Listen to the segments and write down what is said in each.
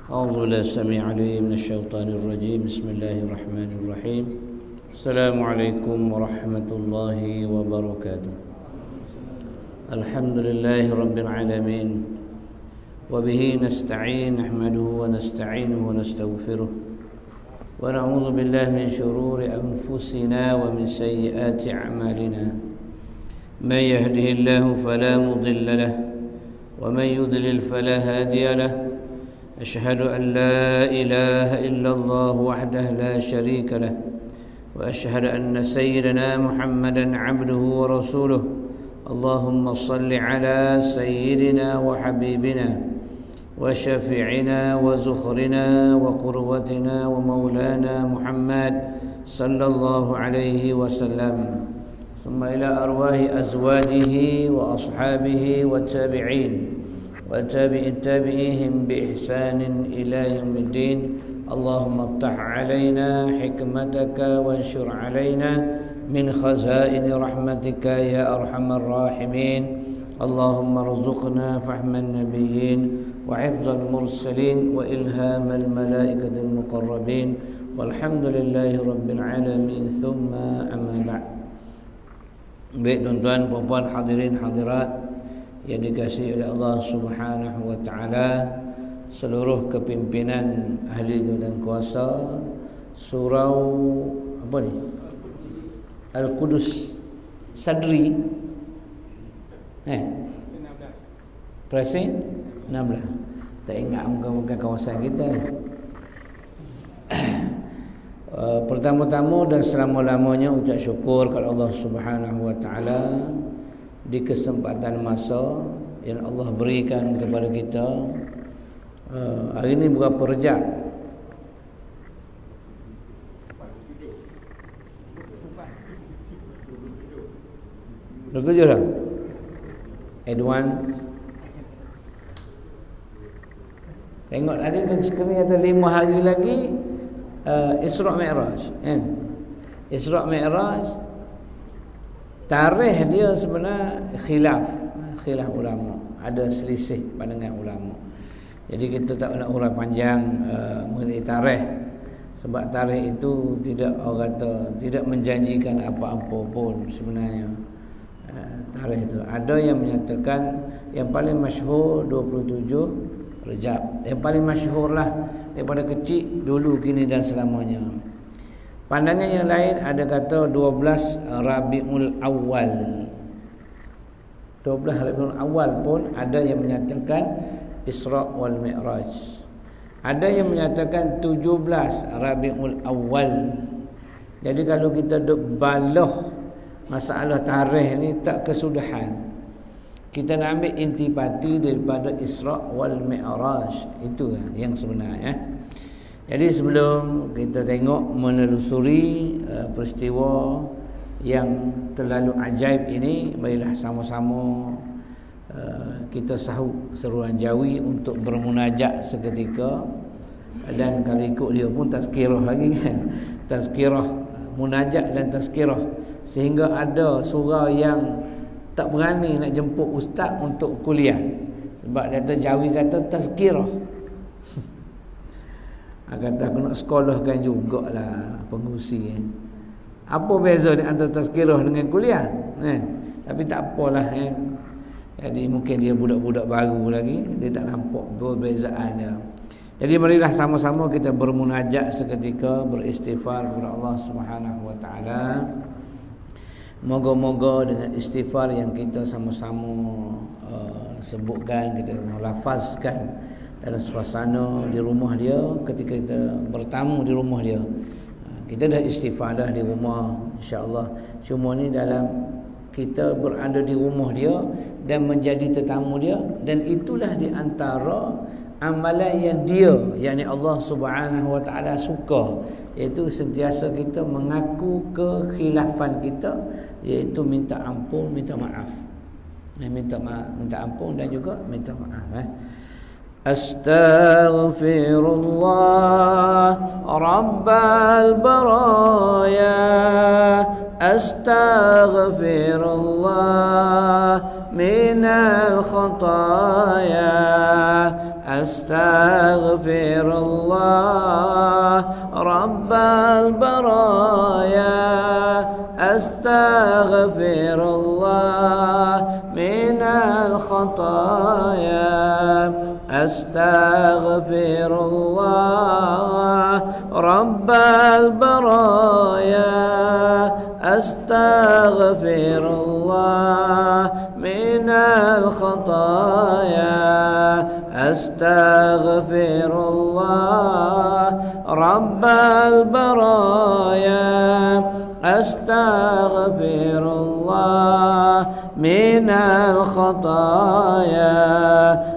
أعوذ بالله السميع العليم من الشيطان الرجيم. بسم الله الرحمن الرحيم. السلام عليكم ورحمة الله وبركاته. الحمد لله رب العالمين، وبه نستعين، نحمده ونستعينه ونستغفره، ونعوذ بالله من شرور أنفسنا ومن سيئات أعمالنا. من يهده الله فلا مضل له، ومن يضلل فلا هادي له. أشهد أن لا إله إلا الله وحده لا شريك له، وأشهد أن سيدنا محمدا عبده ورسوله. اللهم صل على سيدنا وحبيبنا وشفيعنا وزخرنا وقروتنا ومولانا محمد صلى الله عليه وسلم، ثم إلى أرواح أزواجه وأصحابه والتابعين وتابعيهم بإحسان إلى يوم الدين. اللهم افتح علينا حكمتك وانشر علينا من خزائن رحمتك يا أرحم الراحمين. اللهم ارزقنا فهم النبيين وحفظ المرسلين وإلهام الملائكة المقربين، والحمد لله رب العالمين. ثم أما بعد. Baik tuan-tuan, puan-puan, hadirin hadirat yang dikasihi oleh Allah Subhanahu wa taala, seluruh kepimpinan ahli dan kuasa surau apa ni? Al-Qudus Sadri Presin 16. Tak ingat muka-muka kawasan kita. Pertama-tama dan selama-lamanya ucap syukur kepada Allah Subhanahu wa taala di kesempatan masa yang Allah berikan kepada kita. Hari ini berapa Rejab? 27 dah. Advance. Tengok tadi dan skrin kata 5 hari lagi Isra' Mi'raj, kan? Isra' Mi'raj tarikh dia sebenarnya khilaf ulama, ada selisih pandangan ulama. Jadi kita tak nak urang panjang mengenai tarikh, sebab tarikh itu tidak, orang kata, tidak menjanjikan apa-apa pun sebenarnya. Tarikh itu ada yang menyatakan yang paling masyhur 27 Rejab, yang paling masyhur lah daripada kecil, dulu, kini dan selamanya. Pandangan yang lain ada kata 12 Rabiul Awal. 12 Rabiul Awal pun ada yang menyatakan Isra' wal Mi'raj. Ada yang menyatakan 17 Rabiul Awal. Jadi kalau kita duk baloh masalah tarikh ni tak kesudahan. Kita nak ambil intipati daripada Isra' wal Mi'raj. Itu yang sebenarnya. Jadi sebelum kita tengok menelusuri peristiwa yang terlalu ajaib ini, marilah sama-sama kita sahut seruan Jawi untuk bermunajat seketika. Dan kalau ikut dia pun tazkirah lagi, kan? Tazkirah, munajat dan tazkirah. Sehingga ada surau yang tak berani nak jemput ustaz untuk kuliah, sebab dia kata Jawi kata tazkirah. Kata aku nak sekolahkan jugalah pengurusi. Apa beza di antara tazkirah dengan kuliah? Tapi tak apalah, kan? Jadi mungkin dia budak-budak baru lagi, dia tak nampak perbezaan dia. Jadi marilah sama-sama kita bermunajat seketika, beristighfar kepada Allah Subhanahu wa taala. Moga-moga dengan istighfar yang kita sama-sama sebutkan, kita lafazkan dalam suasana di rumah dia, ketika kita bertamu di rumah dia, kita dah istighfar dah di rumah, insya-Allah. Cuma ni dalam kita berada di rumah dia dan menjadi tetamu dia, dan itulah di antara amalan yang dia, yakni Allah Subhanahu wa taala suka, iaitu sentiasa kita mengaku kekhilafan kita, iaitu minta ampun, minta maaf. Minta ampun dan juga minta maaf. Astaghfirullah Rabbal baraya, astaghfirullah minal khataya, Astaghfirullah Rabbal baraya, Astaghfirullah minal khataya, Astaghfirullah Rabbal baraya, Astaghfirullah minal khataya, Astaghfirullah Rabbal baraya, Astaghfirullah minal khataya,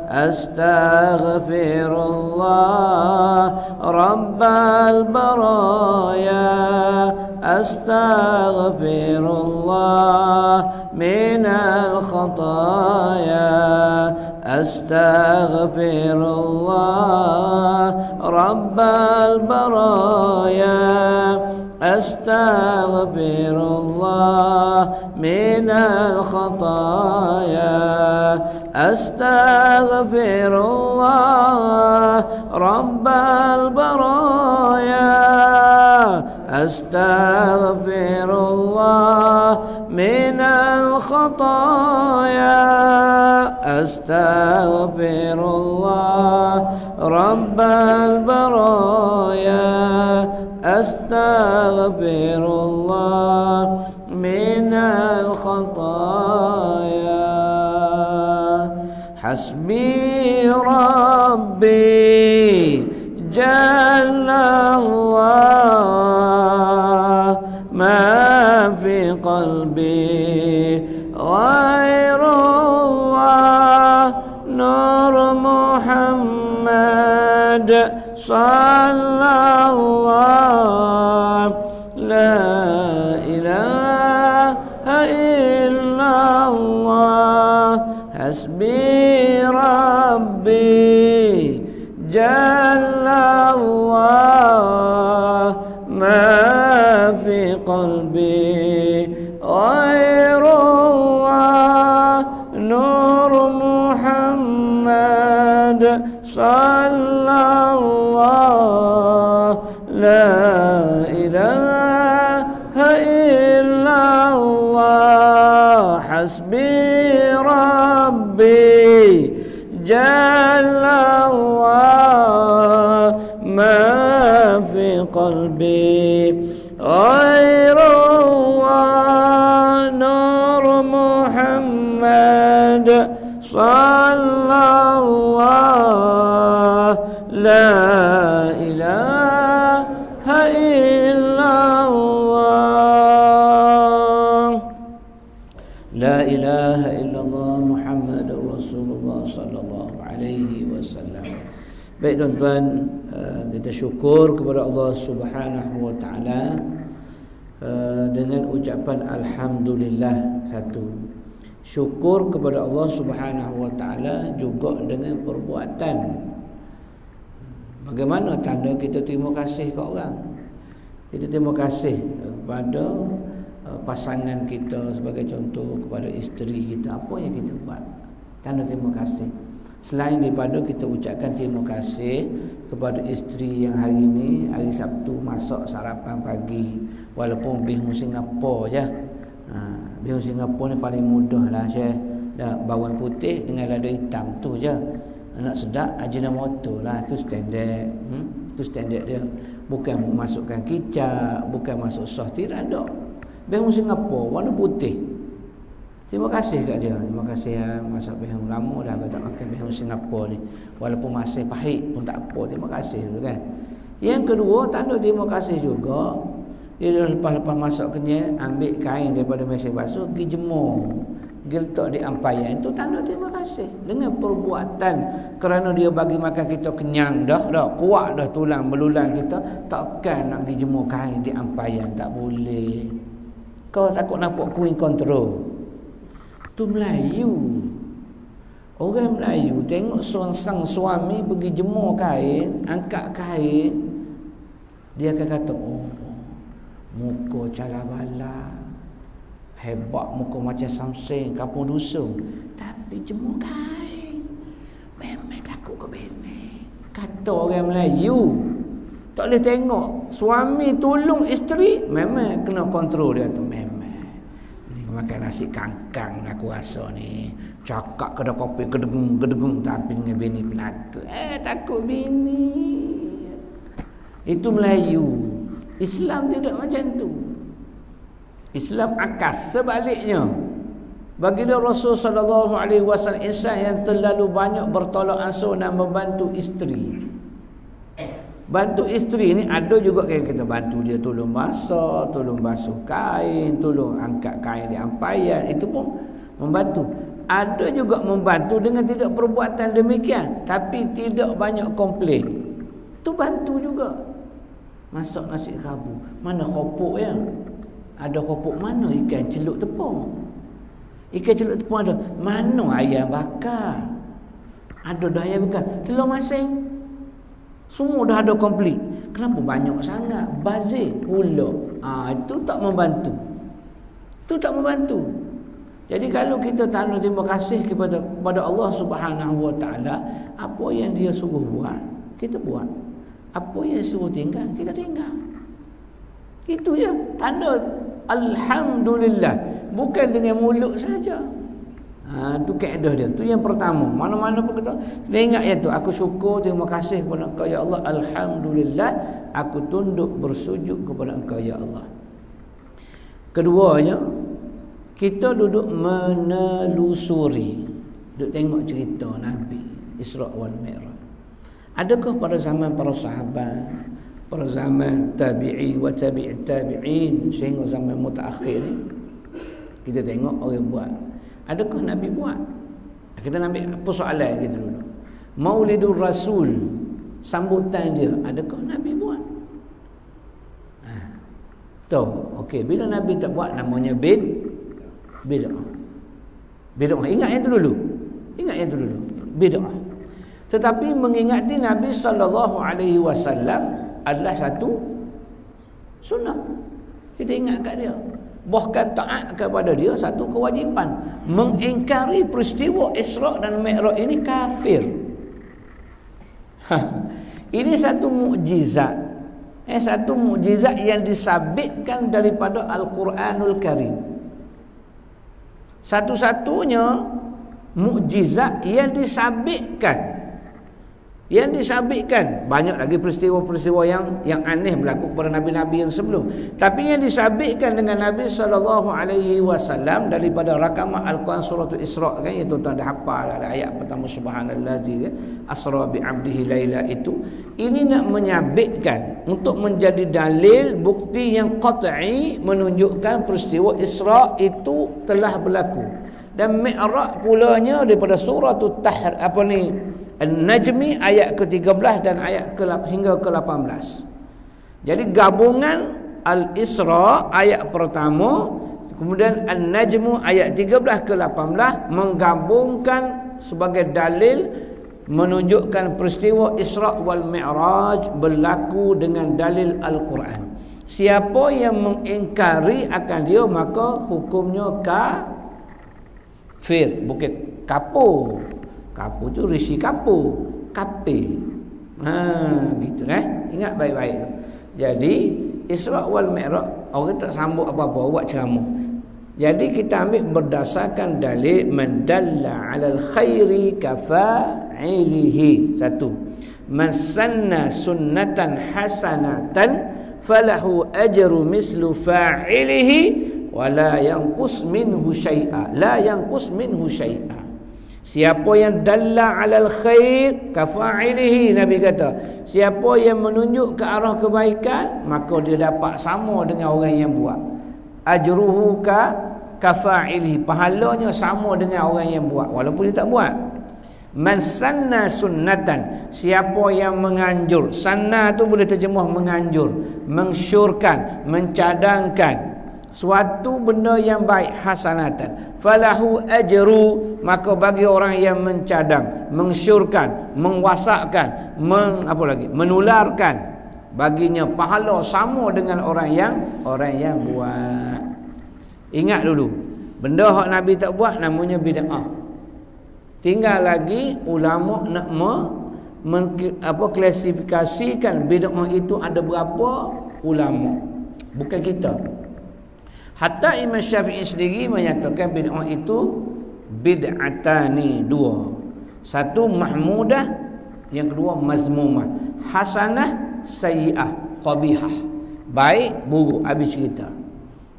Astaghfirullah Rabbal baraya, Astaghfirullah minal khataya, Astaghfirullah Rabbal baraya, Astaghfirullah minal khataya, Astaghfirullah Rabbal baraya, Astaghfirullah minal khataya, Astaghfirullah Rabbal baraya, Astaghfirullah minal khataya. Hasbi Rabbi Jalla Allah, ma fi qalbi ghairullah, Nur Muhammad sallallahu, la ilaha illallah. Hasbi Rabbi Jalla Allah, ma fi qalbi ghairullah, Nur Muhammad sallallahu, la ilaha illallah. Hasbi Rabbi Jalla Allah, ma fi qalbi ghairullah, Nur Muhammad sallallahu, la ilaha illallah. La ilaha illallah Muhammadur Rasulullah sallallahu alaihi wasallam. Baik tuan-tuan, kita syukur kepada Allah Subhanahu wa taala dengan ucapan alhamdulillah satu. Syukur kepada Allah Subhanahu wa taala juga dengan perbuatan. Bagaimana tanda kita terima kasih ke orang? Kita terima kasih kepada pasangan kita, sebagai contoh kepada isteri kita. Apa yang kita buat? Tanda terima kasih. Selain daripada kita ucapkan terima kasih kepada isteri yang hari ini, hari Sabtu, masak sarapan pagi, walaupun bihun Singapura je. Bihun Singapura ni paling mudah lah, Syekh. Bawang putih dengan lada hitam tu je. Nak sedap Ajinomoto lah, tu standard. Tu standard dia. Bukan masukkan kicap, bukan masuk sos tiram, tak. Bihun Singapura warna putih. Terima kasih kat dia. Terima kasih ya, masak bihun lama dah tak makan bihun Singapura ni. Walaupun masih pahit pun tak apa. Terima kasih tu kan. Yang kedua, tanda terima kasih juga, dia lepas-lepas masak kenyal, ambil kain daripada mesin basuh, pergi jemur, pergi letak di ampayan. Itu tanda terima kasih. Dengan perbuatan, kerana dia bagi makan kita kenyang dah, kuat dah tulang belulang kita, takkan nak pergi jemur kain di ampayan. Tak boleh. Kau takut nampak queen control. Tu Melayu. Orang Melayu tengok sang suami pergi jemur kain, angkat kain, dia akan kata, oh, muka calabala, hebat, muka macam Samseng, kampung dusun, tapi jemur kain, memang takut ke benar. kata orang Melayu. Tak boleh tengok suami tolong isteri, memang kena kontrol dia tu. Memang ni makan nasi kangkang nak kuasa ni, cakap kedai kopi gedegung tapi dengan bini pelaka. Takut bini. Itu Melayu. Islam tidak macam tu. Islam akas sebaliknya. Baginda Rasul sallallahu alaihi wasallam insan yang terlalu banyak bertolak ansur dan membantu isteri. Bantu isteri ni ada juga kita bantu dia tolong masak, tolong basuh kain, tolong angkat kain di ampayan, itu pun membantu. Ada juga membantu dengan tidak perbuatan demikian tapi tidak banyak komplain. Tu bantu juga. Masak nasi khabu, mana kopok ya? Ada kopok mana ikan celup tepung? Ikan celup tepung ada. Mana ayam bakar? Ada dah ayam bakar. Telur masing. Semua dah ada komplit. Kenapa banyak sangat? Bazir pula. Itu tak membantu. Itu tak membantu. Jadi kalau kita tanda terima kasih kepada Allah Subhanahu Wa Taala, apa yang dia suruh buat, kita buat. Apa yang suruh tinggal, kita tinggal. Itu je tanda alhamdulillah. Bukan dengan mulut saja. Tu kaedah dia. Tu yang pertama. Mana-mana pun kita ingat yang tu. Aku syukur, terima kasih kepada Engkau ya Allah. Alhamdulillah, aku tunduk bersujud kepada Engkau ya Allah. Keduanya, kita duduk menelusuri, duduk tengok cerita Nabi Isra wal Mi'raj. Adakah pada zaman para sahabat, pada zaman tabi'i wa tabi'i tabi'in sehingga zaman mutaakhir ni, kita tengok orang buat. Adakah Nabi buat? Kita ambil persoalan kita dulu. Maulidur Rasul, sambutan dia, adakah Nabi buat? Tahu. Okey, bila Nabi tak buat, namanya bid'ah. Bid'ah. Ingat yang tu dulu. Ingat yang tu dulu. Bid'ah. Tetapi mengingati Nabi SAW adalah satu sunnah. Kita ingat kat dia. Bahkan taat kepada dia satu kewajipan. Mengingkari peristiwa Isra dan Mi'raj ini kafir. Ini satu mukjizat. Satu mukjizat yang disabitkan daripada Al-Quranul Karim. Satu-satunya mukjizat yang disabitkan. Yang disabitkan. Banyak lagi peristiwa-peristiwa yang aneh berlaku kepada Nabi-Nabi yang sebelum. Tapi yang disabitkan dengan Nabi SAW daripada rakaman Al-Quran surah Isra kan, itu tuan dah hafal ada ayat pertama subhanallazi asra bi 'abdihi laila itu. Ini nak menyabitkan untuk menjadi dalil bukti yang qat'i menunjukkan peristiwa Isra itu telah berlaku. Dan Mi'raj pulanya daripada surah An-Najmi ayat ke-13 dan ayat hingga ke-18. Jadi gabungan Al-Isra ayat pertama, kemudian An-Najmu ayat 13 ke-18 menggabungkan sebagai dalil menunjukkan peristiwa Isra wal Mi'raj berlaku dengan dalil Al-Quran. Siapa yang mengingkari akan dia, maka hukumnya kafir, bukan kapur. Kapur tu risi kapur, kape. Gitu Ingat baik-baik tu. Jadi Isra wal Mi'raj orang tak sambut apa-apa, buat ceramah. Jadi kita ambil berdasarkan dalil mandalla 'alal khairi kafa'ilihi. Satu. Man sanna sunnatan hasanatan falahu ajru mislu fa'ilihi wa la yanqus minhu syai'a. La yanqus minhu syai'a. Siapa yang dalla 'alal khair kafa'ilihi, Nabi kata, siapa yang menunjuk ke arah kebaikan, maka dia dapat sama dengan orang yang buat. Ajruhu kafa'ilihi, pahalanya sama dengan orang yang buat walaupun dia tak buat. Man sanna sunnatan, siapa yang menganjur. Sanna tu boleh terjemah menganjur, mengsyurkan, mencadangkan suatu benda yang baik, hasanatan, falahu ajru, maka bagi orang yang mencadang, mengsyurkan, mengwasakkan, menularkan, baginya pahala sama dengan orang yang buat. Ingat dulu, benda hak Nabi tak buat namanya bid'ah. Tinggal lagi ulama nak klasifikasikan bid'ah itu ada berapa ulama, bukan kita. Hatta Imam Syafi'i sendiri menyatakan bid'ah itu bid'atani, dua. Satu mahmudah, yang kedua mazmumah. Hasanah, sayyi'ah, qabihah. Baik, buruk, habis cerita.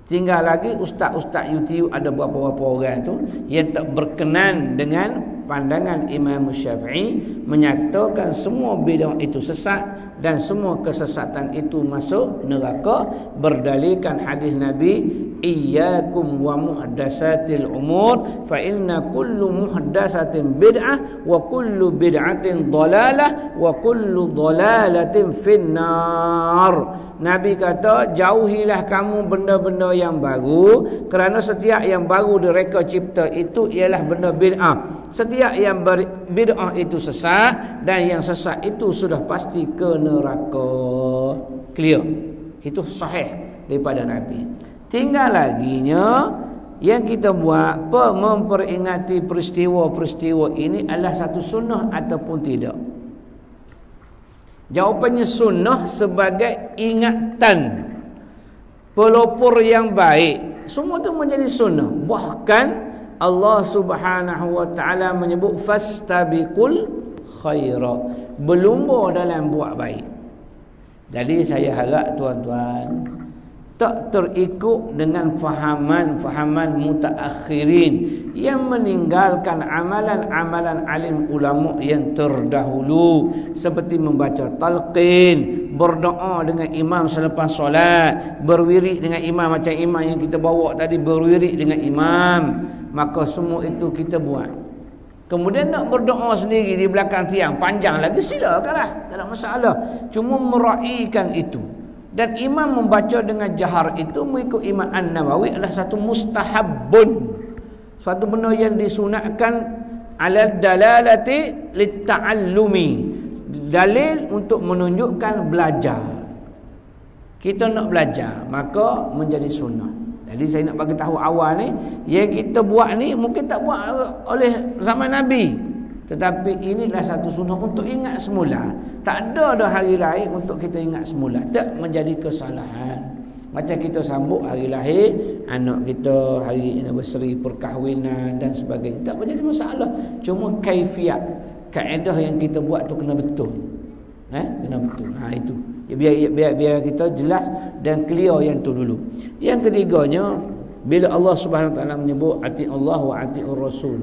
Tinggal lagi ustaz-ustaz YouTube ada beberapa orang tu yang tak berkenan dengan pandangan Imam Syafi'i, menyatakan semua bid'ah itu sesat dan semua kesesatan itu masuk neraka, berdalilkan hadis Nabi, iyyakum wa muhdatsatil umur fa inna kullu muhdatsatin bid'ah wa kullu bid'atin dhalalah wa kullu dhalalatin finnar. Nabi kata, jauhilah kamu benda-benda yang baru, kerana setiap yang baru direka cipta itu ialah benda bid'ah. Setiap yang bid'ah itu sesat, dan yang sesat itu sudah pasti ke neraka. Clear. Itu sahih daripada Nabi. Tinggal laginya yang kita buat apa, memperingati peristiwa-peristiwa ini adalah satu sunnah ataupun tidak. Jawapannya sunnah sebagai ingatan, pelopor yang baik. Semua itu menjadi sunnah. Bahkan Allah Subhanahu wa taala menyebut fastabiqul khairat, berlumba dalam buat baik. Jadi saya harap tuan-tuan tak terikut dengan fahaman-fahaman mutaakhirin yang meninggalkan amalan-amalan alim ulama yang terdahulu, seperti membaca talqin, berdoa dengan imam selepas solat, berwirid dengan imam macam imam yang kita bawa tadi, berwirid dengan imam. Maka semua itu kita buat. Kemudian nak berdoa sendiri di belakang tiang panjang lagi, silakanlah, tak ada masalah. Cuma meraihkan itu. Dan imam membaca dengan jahar itu mengikut Imam An-Nawawi adalah satu mustahabun, suatu benda yang disunatkan, ala dalalati litta'allumi, dalil untuk menunjukkan belajar. Kita nak belajar, maka menjadi sunnah. Jadi saya nak bagi tahu awal ni, yang kita buat ni mungkin tak buat oleh zaman Nabi, tetapi inilah satu sunnah untuk ingat semula. Tak ada dah hari lain untuk kita ingat semula. Tak menjadi kesalahan. Macam kita sambut hari lahir anak kita, hari anniversary perkahwinan dan sebagainya, tak menjadi masalah. Cuma kaifiat, kaedah yang kita buat tu kena betul. Kena betul. Itu. Biar kita jelas dan clear yang tu dulu. Yang ketiganya, bila Allah Subhanahu wa taala menyebut ati Allah wa atiur Rasul,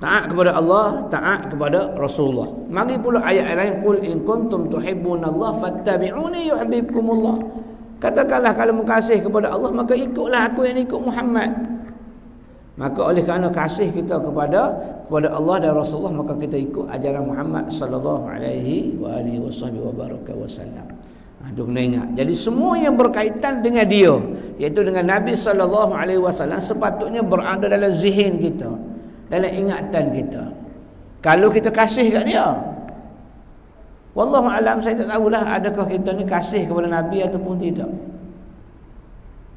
taat kepada Allah, taat kepada Rasulullah. Mari pula ayat lain, qul in kuntum tuhibbunallaha fattabi'uni yuhibbukumullah. Katakanlah kalau mengasihi kepada Allah, maka ikutlah aku yang ikut Muhammad. Maka oleh kerana kasih kita kepada Allah dan Rasulullah, maka kita ikut ajaran Muhammad sallallahu alaihi wa alihi wasallam. Itu kena ingat. Jadi semua yang berkaitan dengan dia, iaitu dengan Nabi sallallahu alaihi wasallam, sepatutnya berada dalam zihin kita, dalam ingatan kita. Kalau kita kasih kat dia, wallahu alam, saya tak tahulah adakah kita ni kasih kepada Nabi ataupun tidak.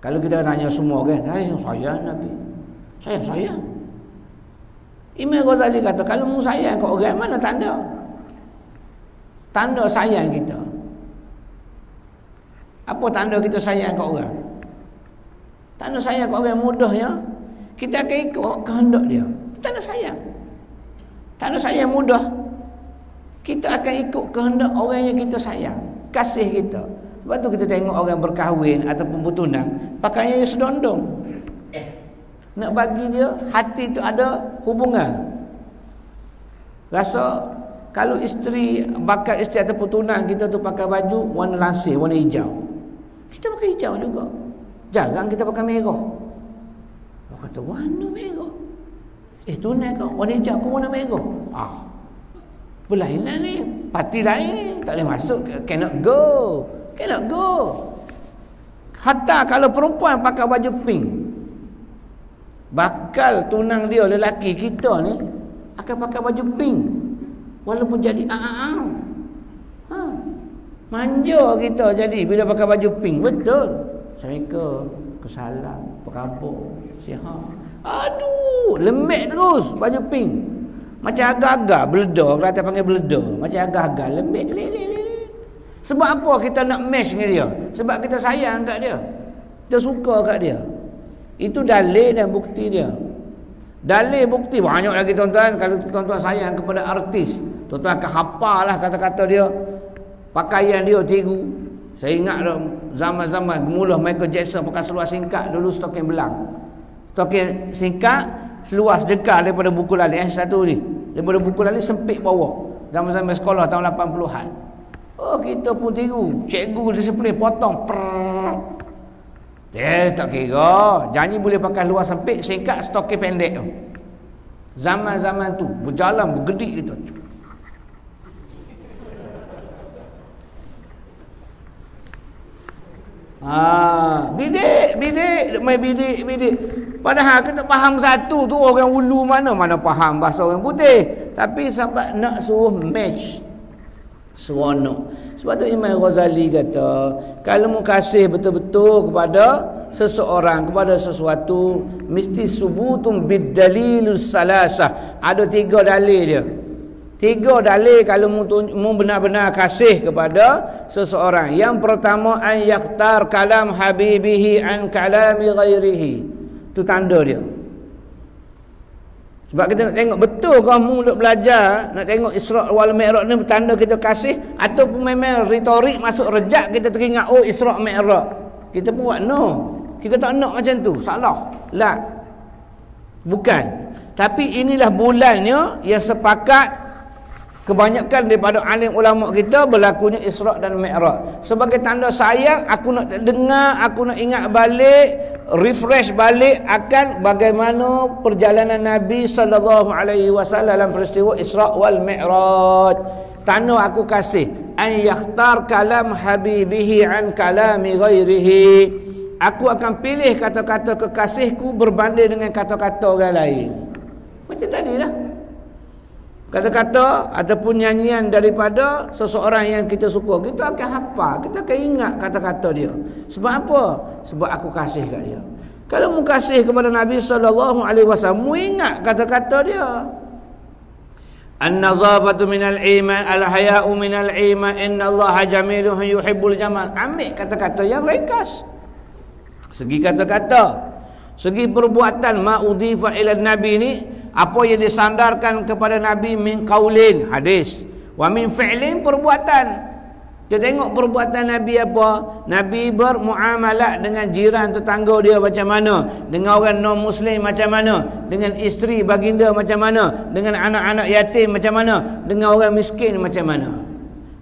Kalau kita tanya semua kan, saya Nabi, saya. Imam Ghazali kata, kalau mu sayang kat orang, mana tanda? Tanda sayang kita. Apa tanda kita sayang kat orang? Tanda sayang kat orang mudahnya, kita akan ikut kehendak dia. Tanda sayang. Tanda sayang mudah, kita akan ikut kehendak orang yang kita sayang, kasih kita. Sebab tu kita tengok orang berkahwin ataupun bertunang, pakaiannya sedondong. Nak bagi dia hati tu ada hubungan. Rasa kalau bakal isteri ataupun tunang kita tu pakai baju warna lansir, warna hijau, kita pakai hijau juga. Jarang kita pakai merah. Orang kata warna merah, tunang kau warna hijau, kau warna merah. Berlainan ni, parti lain ni, tak boleh masuk. Cannot go. Hatta kalau perempuan pakai baju pink, bakal tunang dia lelaki kita ni akan pakai baju pink, walaupun jadi manja kita jadi bila pakai baju pink. Betul. Assalamualaikum, kesalam, apa khabar, sihat. Aduh, lembek terus baju pink. Macam agak-agak beledar, kata panggil beledar. Macam agak-agak lembik. Sebab apa kita nak mesh dengan dia? Sebab kita sayang kat dia. Kita suka kat dia. Itu dalil dan bukti dia. Dalil bukti banyak lagi tuan-tuan. Kalau tuan-tuan sayang kepada artis, tuan-tuan akan hafal lah kata-kata dia, pakaian dia, tiru. Saya ingat zaman-zaman mula Michael Jackson pakai seluar singkat, dulu stoking belang. Stoking singkat, seluar sedekah daripada buku lali. Satu ni daripada buku lali sempit bawah. Zaman-zaman sekolah tahun 80-an. Oh, kita pun tiru. Cikgu disiplin potong. Tak kira. Janji boleh pakai luar sempit, singkat, stoking pendek tu. Zaman-zaman tu berjalan bergedik gitu. Bidik main bidik. Padahal kita faham satu tu orang ulu mana faham bahasa orang putih. Tapi sampai nak suruh match, seronok. Sebab tu Imam Ghazali kata, kalau mu kasih betul-betul kepada seseorang, kepada sesuatu, mesti subutum bid-dalilus salasah. Ada 3 dalil dia. 3 dalil kalau mu benar-benar kasih kepada seseorang. Yang pertama, an yaktar kalam habibihi an kalami ghairihi. Itu tanda dia. Sebab kita nak tengok betul kamu nak belajar, nak tengok Isra' wal Mi'raj ni tanda kita kasih, ataupun memang retorik masuk rejak kita teringat oh Isra' Mi'raj. Kita buat no. Kita tak nak macam tu. Salah. La. Bukan. Tapi inilah bulannya yang sepakat kebanyakan daripada alim ulama kita berlakunya Isra' dan Mi'raj. Sebagai tanda sayang, aku nak dengar, aku nak ingat balik, refresh balik akan bagaimana perjalanan Nabi sallallahu alaihi wasallam dalam peristiwa Isra' wal Mi'raj. Tanda aku kasih, an yakhtar kalam habibihi an kalami ghairihi. Aku akan pilih kata-kata kekasihku berbanding dengan kata-kata orang lain. Macam tadi lah. Kata-kata ataupun nyanyian daripada seseorang yang kita suka, kita akan hafal, kita akan ingat kata-kata dia. Sebab apa? Sebab aku kasih kat dia. Kalau mu kasih kepada Nabi sallallahu alaihi wasallam, mu ingat kata-kata dia. An-nazafatu minal iman, al-haya'u minal iman, innallaha jamilun yuhibbul jamal. Ambil kata-kata yang ringkas. Segi kata-kata, segi perbuatan, ma'udhifa ila Nabi ni, apa yang disandarkan kepada Nabi min qaulin, hadis, wa min fi'lin, perbuatan. Kita tengok perbuatan Nabi apa. Nabi bermuamalah dengan jiran tetangga dia macam mana, dengan orang non muslim macam mana, dengan isteri baginda macam mana, dengan anak-anak yatim macam mana, dengan orang miskin macam mana.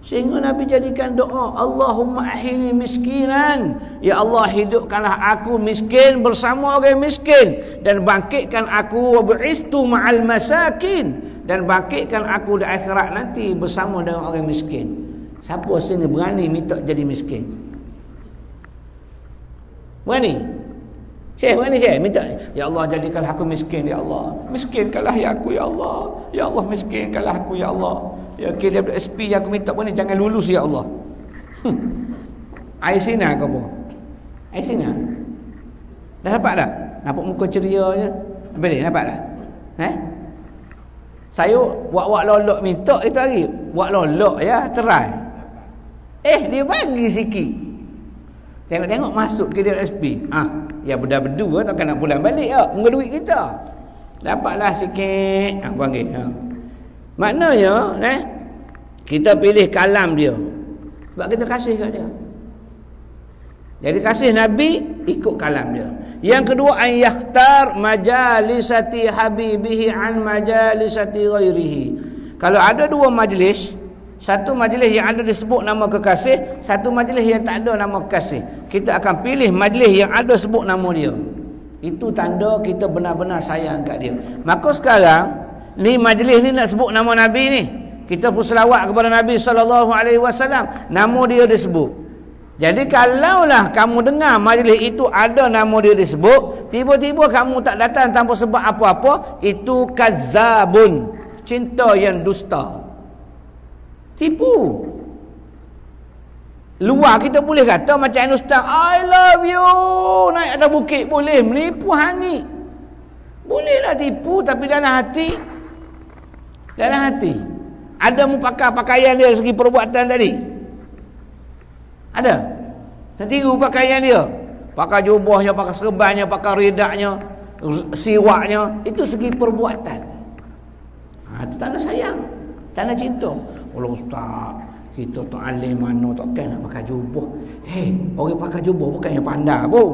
Sehingga Nabi jadikan doa, Allahumma ahini miskinan, ya Allah hidupkanlah aku miskin bersama orang miskin, dan bangkitkan aku wa bu'istu ma'al masakin, dan bangkitkan aku di akhirat nanti bersama dengan orang miskin. Siapa sini berani minta jadi miskin? Berani? Syekh berani Syekh minta, ya Allah jadikanlah aku miskin ya Allah, miskinkanlah ya aku ya Allah, ya Allah miskinkanlah aku ya Allah. Ya KWSP yang aku minta pun ni, jangan lulus ya Allah. Air sinar ke apa? Air sinar. Dah dapat dah? Nampak muka ceria je. Boleh dapat dah? Saya wak lolok minta itu hari. Wak lolok ya, try. Dia bagi sikit. Tengok-tengok masuk KWSP. Ya berdua takkan nak pulang balik ya. Menga duit kita. Dapatlah sikit. Panggil. Maknanya kita pilih kalam dia sebab kita kasih kat dia. Jadi kasih Nabi ikut kalam dia. Yang kedua, an yakhtar majalisati habibihi an majalisati ghairihi. Kalau ada 2 majlis, satu majlis yang ada disebut nama kekasih, satu majlis yang tak ada nama kekasih, kita akan pilih majlis yang ada sebut nama dia. Itu tanda kita benar-benar sayang kat dia. Maka sekarang ni majlis ni nak sebut nama Nabi ni, kita pun selawat kepada Nabi sallallahu alaihi wasallam, nama dia disebut. Jadi kalaulah kamu dengar majlis itu ada nama dia disebut, tiba-tiba kamu tak datang tanpa sebab apa-apa, itu kazzabun, cinta yang dusta, tipu. Luar kita boleh kata macam ustaz, I love you, naik atas bukit boleh, menipu hangit bolehlah tipu, tapi dalam hati dalam hati. Ada mu pakai pakaian dia segi perbuatan tadi? Ada? Setiru pakaian dia. Pakai jubahnya, pakai serbannya, pakai ridaknya, siwaknya, itu segi perbuatan. Itu tanda sayang, tanda cinta. Allah ustaz, kita tu alim mana takkan nak pakai jubah. Orang pakai jubah bukan yang pandai pun.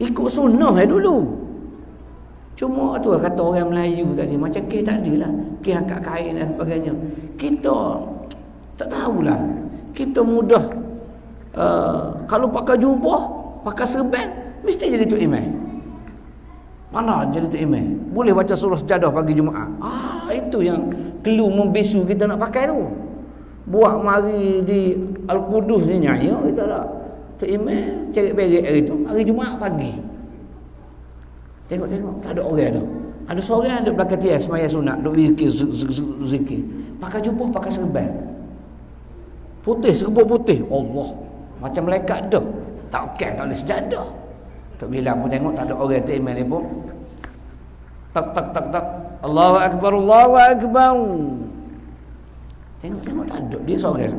Ikut sunnah dulu. Cuma tu kata orang Melayu tadi, macam tak adilah, angkat kain dan sebagainya. Kita tak tahulah. Kita mudah kalau pakai jubah, pakai serban, mesti jadi tok imam. Mana jadi tok imam? Boleh baca surah Sajadah pagi Jumaat. Itu yang kelu membisu kita nak pakai tu. Buat mari di Al-Qudus ni nyanyi kita tak. Tok imam cerik-berik hari tu, hari Jumaat pagi. Tengok tak ada orang dah. Ada seorang ada belakang dia semaya sunat, duk zikir. Pakai jubah, pakai serban. Putih, serbuk putih. Allah, macam malaikat dah. Tak boleh sejadah. Tak bila pun tengok tak ada orang tu imam ni pun. Tak. Allahu akbar, Allahu akbar. Tengok tak ada, dia seorang.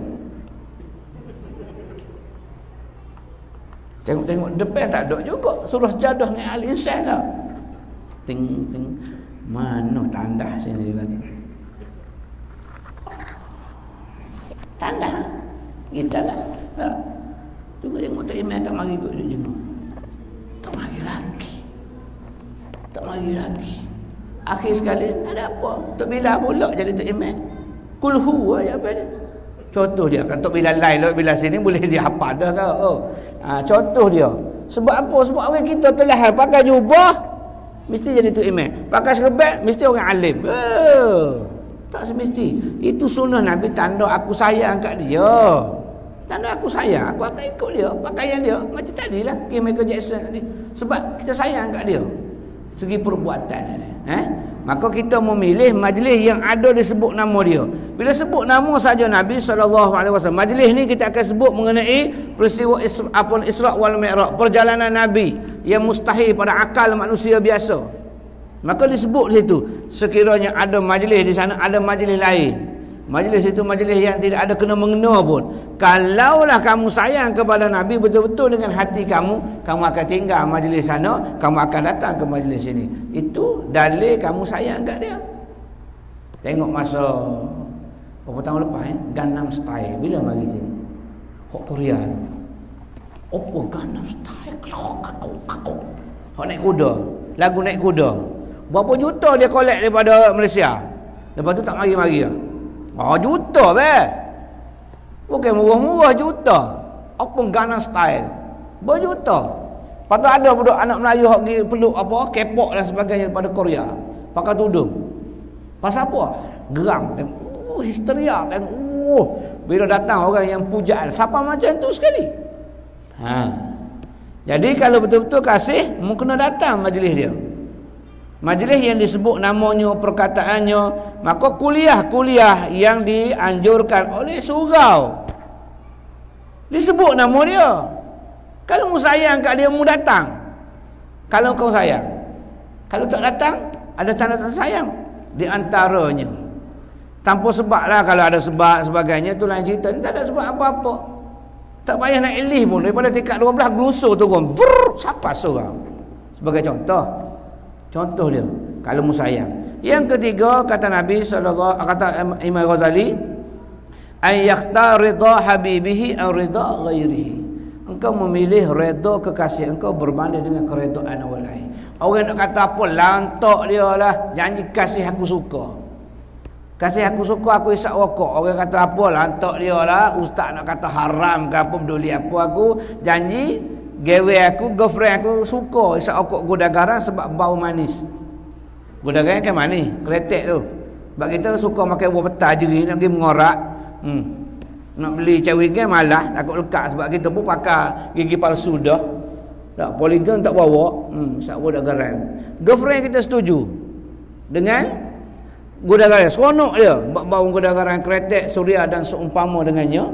Tengok depan tak ada juga. Surah Sajadah dengan Al-Insan lah. Ting. Mana tanda sini dia kata. Tanda. Kita lah. Cuba tengok tak imam tak mari ikut dia jemaah. Tak mari lagi. Akhir sekali tak ada apa. Tok Bilal pula jadi tok imam. Kulhu aja apa dia. Contoh dia kan Tok Bilal lain, Tok Bilal sini boleh dia hafal dah kau. Contoh dia. Sebab apa? Sebab orang kita telah pakai jubah mesti jadi tok imam. Pakai serban mesti orang alim. Tak semesti. Itu sunnah Nabi, tanda aku sayang kat dia. Tanda aku sayang, aku akan ikut dia, pakaian dia. Macam tadilah Michael Jackson tadi. Sebab kita sayang kat dia. Segi perbuatan ni. Maka kita memilih majlis yang ada disebut nama dia. Bila sebut nama saja Nabi SAW, majlis ni kita akan sebut mengenai peristiwa Isra' wal Mi'raj, perjalanan Nabi yang mustahil pada akal manusia biasa. Maka disebut di situ. Sekiranya ada majlis di sana, ada majlis lain. Majlis itu majlis yang tidak ada kena-mengena pun. Kalaulah kamu sayang kepada Nabi betul-betul dengan hati kamu, kamu akan tinggal majlis sana, kamu akan datang ke majlis sini. Itu dalil kamu sayang kat dia. Tengok masa berapa tahun lepas Gangnam Style bila mari sini. Hok Korea tu. Apa Gangnam Style? Kakak. Hok naik kuda. Lagu naik kuda. Berapa juta dia collect daripada Malaysia. Lepas tu tak mari-mari lah. Juta bukan murah-murah, juta. Apa Gangnam Style berjuta. Lepas tu ada budak anak Melayu yang pergi peluk apa K-pop dan sebagainya daripada Korea, pakai tudung. Pasal apa? Geram. Histeria. Bila datang orang yang pujaan, siapa macam tu sekali. Jadi kalau betul-betul kasih, mu kena datang majlis dia. Majlis yang disebut namanya, perkataannya, maka kuliah-kuliah yang dianjurkan oleh surau disebut nama dia. Kalau mu sayang kat dia, mu datang. Kalau kau sayang. Kalau tak datang, ada tanda-tanda sayang di antaranya. Tanpa sebab lah, kalau ada sebab sebagainya tu lain cerita. Ni tak ada sebab apa-apa. Tak payah nak elih pun. Daripada tingkat 12 gelusur turun. Siapa seorang. Sebagai contoh dia, kalau mu sayang. Yang ketiga, kata Nabi sallallahu, kata Imam Ghazali, ay yakhtar ridha habibihi aw ridha ghairihi. Engkau memilih redha kekasih engkau berbanding dengan keredaan orang lain. Orang nak kata apa, lantak dia lah, janji kasih aku suka. Kasih aku suka, aku isap rokok. Orang kata apa, lantak dia lah, ustaz nak kata haram ke apa, peduli apa, aku janji gawe aku, girlfriend aku suka isap rokok Gudagaran sebab bau manis. Gudagaran kan manis, kretek tu. Sebab kita suka makan buah petah jeri, nak pergi mengorak. Nak beli cawi kan malah, takut lekat sebab kita pun pakai gigi palsu dah. Tak, poligon tak bawa. Isap Gudagaran. Girlfriend kita setuju dengan Gudagaran. Seronok dia. Bau Gudagaran, kretek, suria dan seumpama dengannya.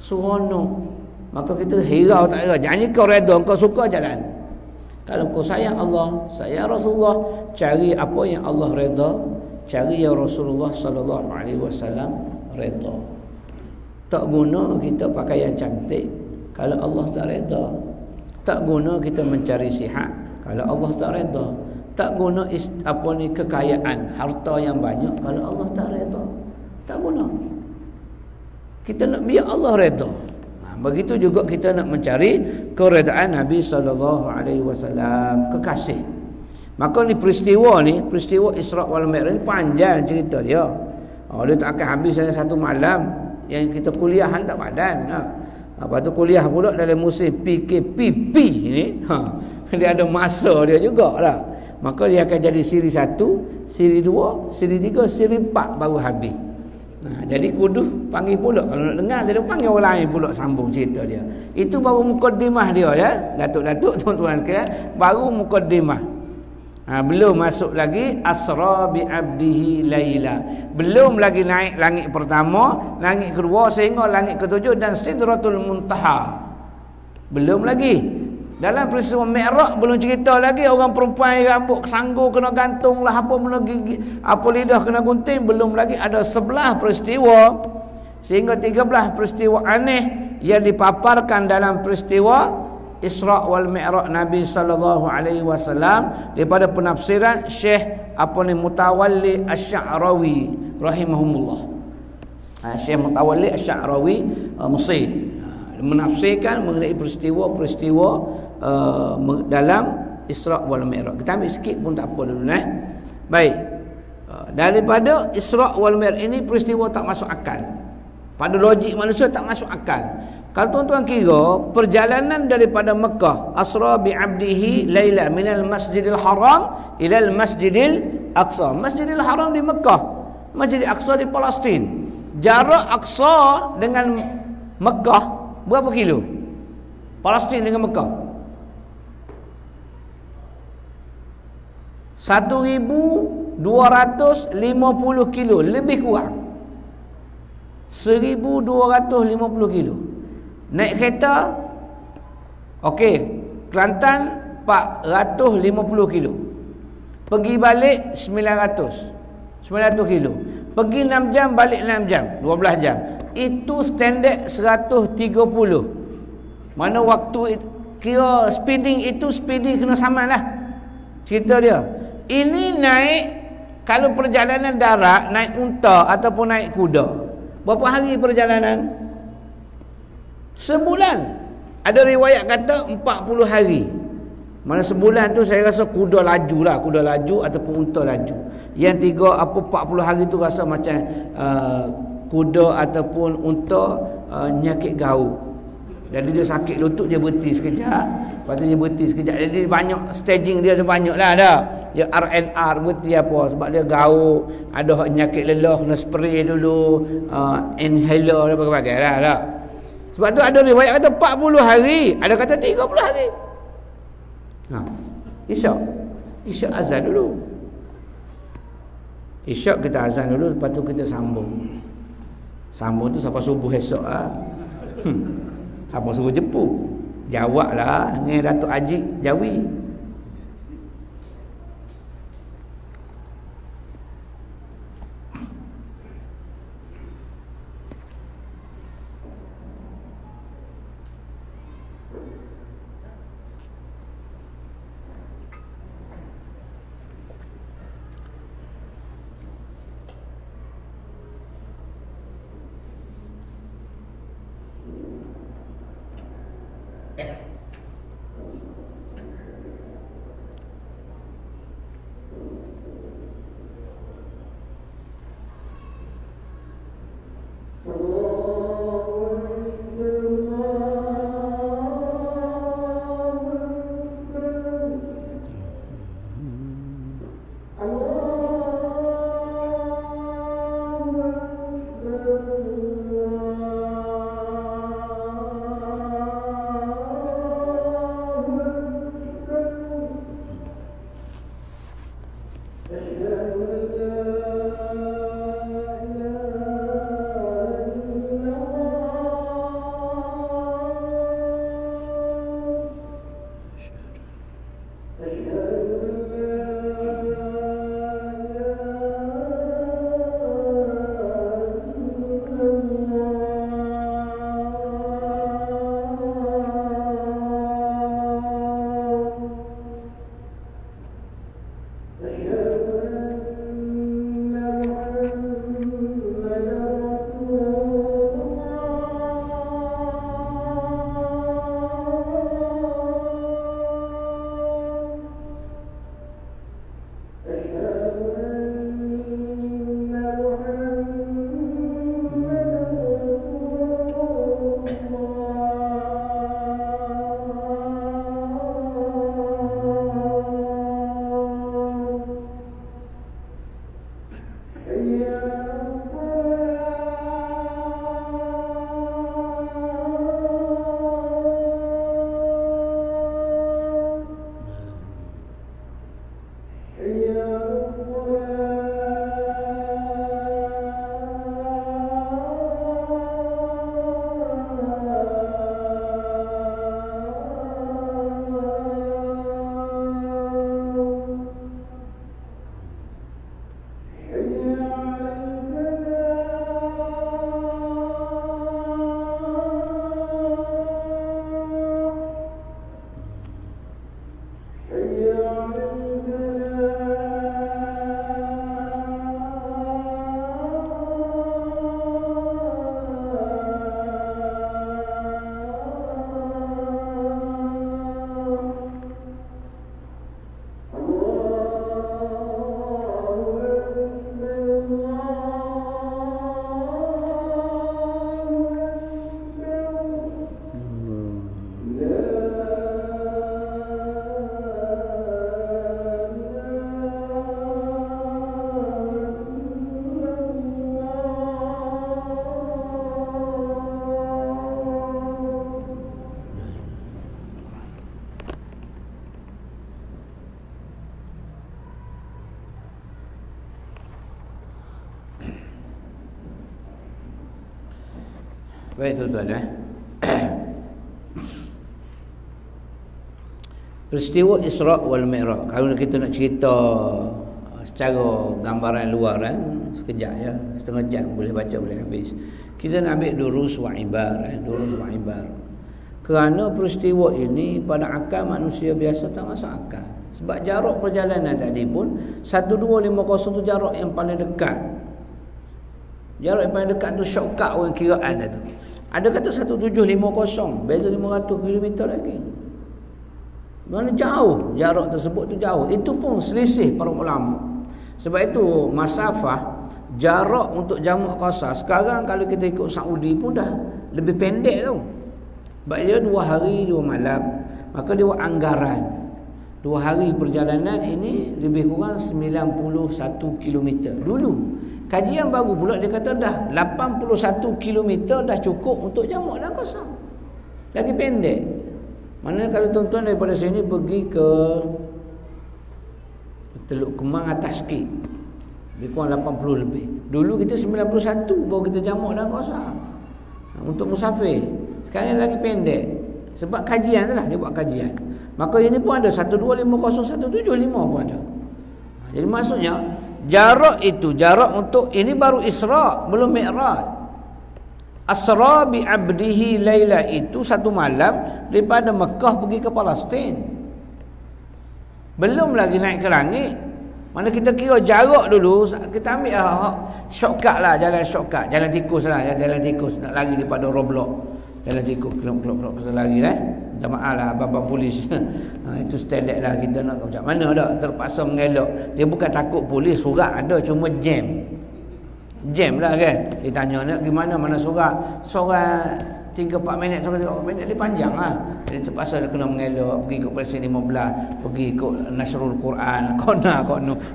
Seronok. Maka kita hirau tak hirau. Jangan kau redha, kau suka jalan. Kalau kau sayang Allah, sayang Rasulullah, cari apa yang Allah redha, cari yang Rasulullah sallallahu alaihi wasallam redha. Tak guna kita pakaian cantik kalau Allah tak redha. Tak guna kita mencari sihat kalau Allah tak redha. Tak guna kekayaan, harta yang banyak kalau Allah tak redha. Tak guna. Kita nak biar Allah redha. Begitu juga kita nak mencari keredaan Nabi sallallahu alaihi wasallam, kekasih. Maka ni peristiwa Isra wal Mi'raj ni panjang cerita dia. Dia tak akan habis dalam satu malam. Yang kita kuliahan tak padan. Lepas tu kuliah pula dalam musim PKPP ni. Dia ada masa dia jugalah. Maka dia akan jadi siri 1, siri 2, siri 3, siri 4 baru habis. Jadi kudu panggil pula. Kalau nak dengar dia panggil orang lain pula sambung cerita dia. Itu baru mukaddimah dia ya. Datuk-datuk tuan-tuan sekalian, baru mukaddimah. Belum masuk lagi asra bi abdihi laila. Belum lagi naik langit pertama, langit kedua sehingga langit ketujuh dan sidratul muntaha. Belum lagi. Dalam peristiwa Mi'raj belum cerita lagi orang perempuan rambut kesanggur kena gantung lah, apa benda gigi, apa lidah kena gunting. Belum lagi ada 11 peristiwa sehingga 13 peristiwa aneh yang dipaparkan dalam peristiwa Isra wal Mi'raj Nabi sallallahu alaihi wasallam daripada penafsiran Syekh Mutawalli Asy-Sya'rawi rahimahumullah. Syekh Mutawalli Asy-Sya'rawi Mesir menafsirkan mengenai peristiwa-peristiwa dalam Isra wal Mi'raj. Kita ambil sikit pun tak apa dulu Baik. Daripada Isra wal Mi'raj ini peristiwa tak masuk akal. Pada logik manusia tak masuk akal. Kalau tuan-tuan kira perjalanan daripada Mekah, Asra bi 'abdihi laila minal Masjidil Haram ila al Masjidil Aqsa. Masjidil Haram di Mekah, Masjidil Aqsa di Palestin. Jarak Aqsa dengan Mekah berapa kilo? Palestin dengan Mekah 1250 kilo, lebih kurang 1250 kilo. Naik kereta okey, Kelantan 450 kilo. Pergi balik 900 kilo. Pergi 6 jam, balik 6 jam, 12 jam. Itu standard 130. Mana waktu kira speeding itu speeding kena saman lah. Cerita dia. Ini naik, kalau perjalanan darat, naik unta ataupun naik kuda. Berapa hari perjalanan? Sebulan. Ada riwayat kata 40 hari. Mana sebulan tu saya rasa kuda laju lah, kuda laju ataupun unta laju. Yang 40 hari tu rasa macam kuda ataupun unta nyakit gaul. Jadi dia sakit lutut, dia berhenti sekejap. Lepas tu dia berhenti sekejap. Jadi banyak staging dia tu banyak lah dah. Dia R&R berhenti apa. Sebab dia gaul. Ada nyakit lelah, kena spray dulu. Inhaler dan berbagai lah. Sebab tu ada riwayat kata 40 hari. Ada kata 30 hari. Isyak azan dulu. Isyak kita azan dulu. Lepas tu kita sambung. Sambung tu sampai subuh esok lah. Apa suruh jemput? Jawablah dengan Datuk Ajik Jawi. Baik tuan-tuan peristiwa Isra wal Mi'raj, kalau kita nak cerita secara gambaran luar sekejap ya, setengah jam boleh baca boleh habis. Kita nak ambil durus wa ibar, durus wa ibar. Kerana peristiwa ini pada akal manusia biasa tak masuk akal. Sebab jarak perjalanan tadi pun 1250 tu jarak yang paling dekat. Jarak yang paling dekat tu shortcut orang kiraan tu. Ada kata 1750, beza 500 km lagi. Mana jauh jarak tersebut tu jauh. Itu pun selisih para ulama. Sebab itu masafah jarak untuk jamak qasar sekarang kalau kita ikut Saudi pun dah lebih pendek tu. Sebab dia 2 hari 2 malam. Maka dia buat anggaran 2 hari perjalanan ini lebih kurang 91 km. Dulu kajian baru pula dia kata dah 81 km dah cukup untuk jamak dan qasar. Lagi pendek. Mana kalau tuan-tuan daripada sini pergi ke Teluk Kemang atas sikit, lebih kurang 80 lebih. Dulu kita 91 baru kita jamak dan qasar untuk musafir. Sekarang lagi pendek. Sebab kajian tu lah, dia buat kajian. Maka ini pun ada 1250, 175 pun ada. Jadi maksudnya jarak itu, jarak untuk ini baru Isra, belum Mi'raj. Asra bi abdihi laila itu satu malam daripada Mekah pergi ke Palestin. Belum lagi naik ke langit. Mana kita kira jarak dulu, kita ambil shortcut lah, jalan shortcut, jalan tikus lah, jalan tikus nak lari daripada Roblox. Jalan tikus kelok kita lari minta maaf lah abang polis. Itu standard lah, kita nak macam mana dah terpaksa mengelak. Dia bukan takut polis, surat ada cuma jam lah kan. Dia tanya nak gimana, mana surat 3-4 minit, 3-4 minit dia panjang lah. Jadi terpaksa dia kena mengelak, pergi ikut Presiden 15, pergi ikut Nasrul Quran, kona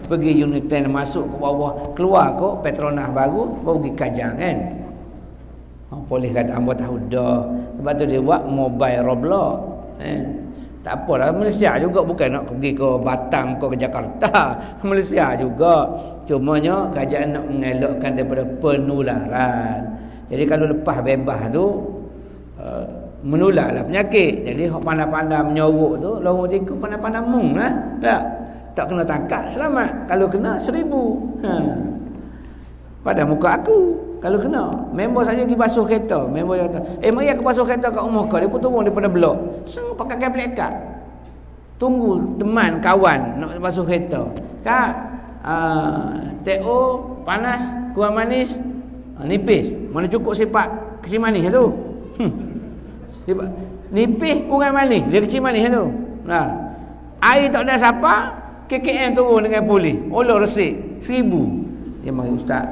pergi unit 10, masuk ke bawah, keluar ke Petronas baru pergi Kajang kan. Polis kata hamba tahu dah. Sebab tu dia buat mobile Roblox. Tak apalah, Malaysia juga bukan nak pergi ke Batam ke Jakarta. Malaysia juga. Cumanya kerajaan nak mengelakkan daripada penularan. Jadi kalau lepas bebas tu menularlah penyakit. Jadi hok pandai-pandai menyorok tu, lorong tikus pandai-pandai mung lah. Tak kena tangkap selamat. Kalau kena 1000. Pada muka aku. Kalau kena, member saja pergi basuh kereta. Member kata, mari aku basuh kereta kat rumah kau. Dia pun turun daripada blok. Pakai kabel ikat. Tunggu teman, kawan nak basuh kereta. Kak, TO panas, kurang manis, nipis. Mana cukup sifat kecil manis tu? Sifat nipis kurang manis, dia kecil manis tu. Nah. Air tak ada siapa, KKM turun dengan polis. Allah resik 1000. Dia mari ustaz.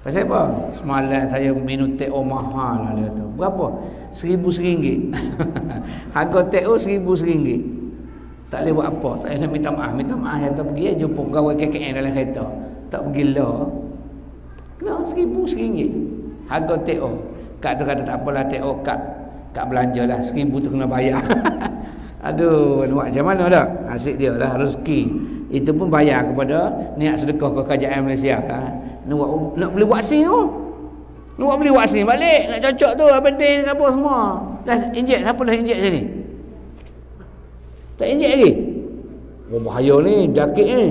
Pasal apa? Semalam saya minum TO mahal lah dia tu. Berapa? RM1,000. Harga TO RM1,000. Tak boleh buat apa. Saya nak minta maaf. Saya tak pergi jumpa pegawai KKN dalam kereta. Tak pergi lah. Kena RM1,000. Harga TO. Kak tu kata tak apalah TO kak belanja lah. RM1,000 tu kena bayar. Aduh, nak macam mana dah? Asyik dia lah rezeki. Itu pun bayar kepada niat sedekah ke kerajaan Malaysia lah. Nak beli vaksin tu. Nak beli vaksin balik, nak cocok tu penting apa semua. Dah injek, siapa dah injek sini? Tak injek lagi. Oh bahaya ni, jakit ni.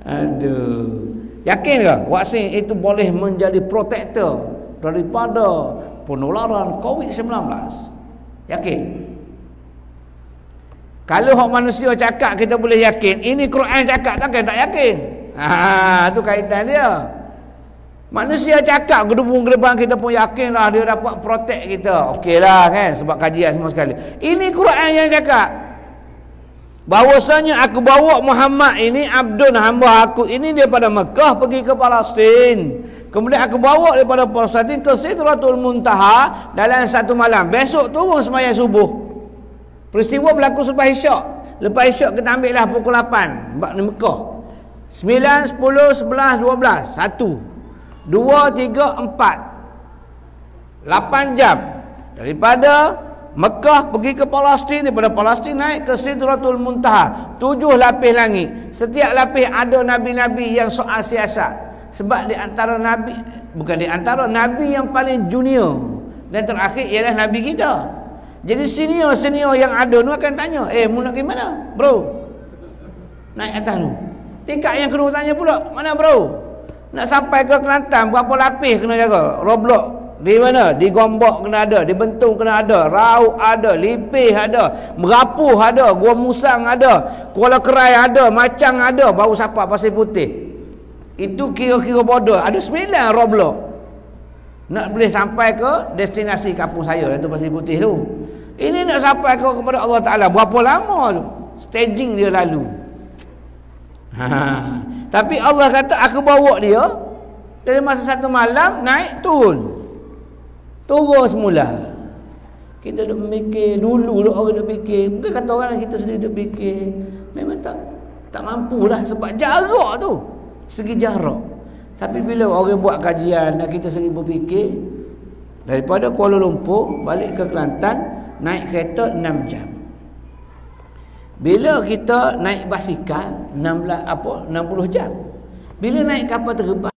Aduh. Yakin ke vaksin itu boleh menjadi protektor daripada penularan COVID-19? Yakin? Kalau hak manusia cakap kita boleh yakin, ini Quran cakap takkan tak yakin. Tu kaitan dia. Manusia cakap gedebung-gedebang kita pun yakinlah dia dapat protect kita. Okeylah kan sebab kajian semua sekali. Ini Quran yang cakap. Bahwasanya aku bawa Muhammad ini abdun hamba aku ini daripada Mekah pergi ke Palestin. Kemudian aku bawa daripada Palestin ke Sidratul Muntaha dalam satu malam. Besok turun sembahyang subuh. Peristiwa berlaku selepas Isyak. Lepas Isyak kita ambil lah pukul 8 di Mekah. 9, 10, 11, 12 1 2, 3, 4 8 jam daripada Mekah pergi ke Palestin, daripada Palestin naik ke Sidratul Muntaha. 7 lapis langit. Setiap lapis ada nabi-nabi yang soal siasat. Sebab di antara nabi, bukan di antara nabi yang paling junior dan terakhir ialah nabi kita. Jadi senior-senior yang ada tu akan tanya, mu nak pergi mana, bro? Naik atas tu. Tingkat yang kedua tanya pula, mana bro? Nak sampai ke Kelantan berapa lapis kena jaga? Roblok di mana? Di Gombok kena ada, di Bentung kena ada, Rauk ada, Lipih ada, Merapuh ada, Gua Musang ada, Kuala Kerai ada, Macang ada, baru sampai Pasir Putih. Itu kira-kira border. Ada 9 roblok. Nak boleh sampai ke destinasi kampung saya, iaitu Pasir Putih tu. Ini nak sampai kepada Allah Ta'ala, berapa lama tu staging dia lalu. Tapi Allah kata aku bawa dia dari masa satu malam naik turun semula. Kita duk mikir dulu orang duk fikir, bukan kata orang kita sendiri duk fikir, memang tak mampulah sebab jarak tu, segi jarak. Tapi bila orang buat kajian dan kita sendiri berfikir, daripada Kuala Lumpur balik ke Kelantan naik kereta 6 jam. Bila kita naik basikal 60 jam. Bila naik kapal terbang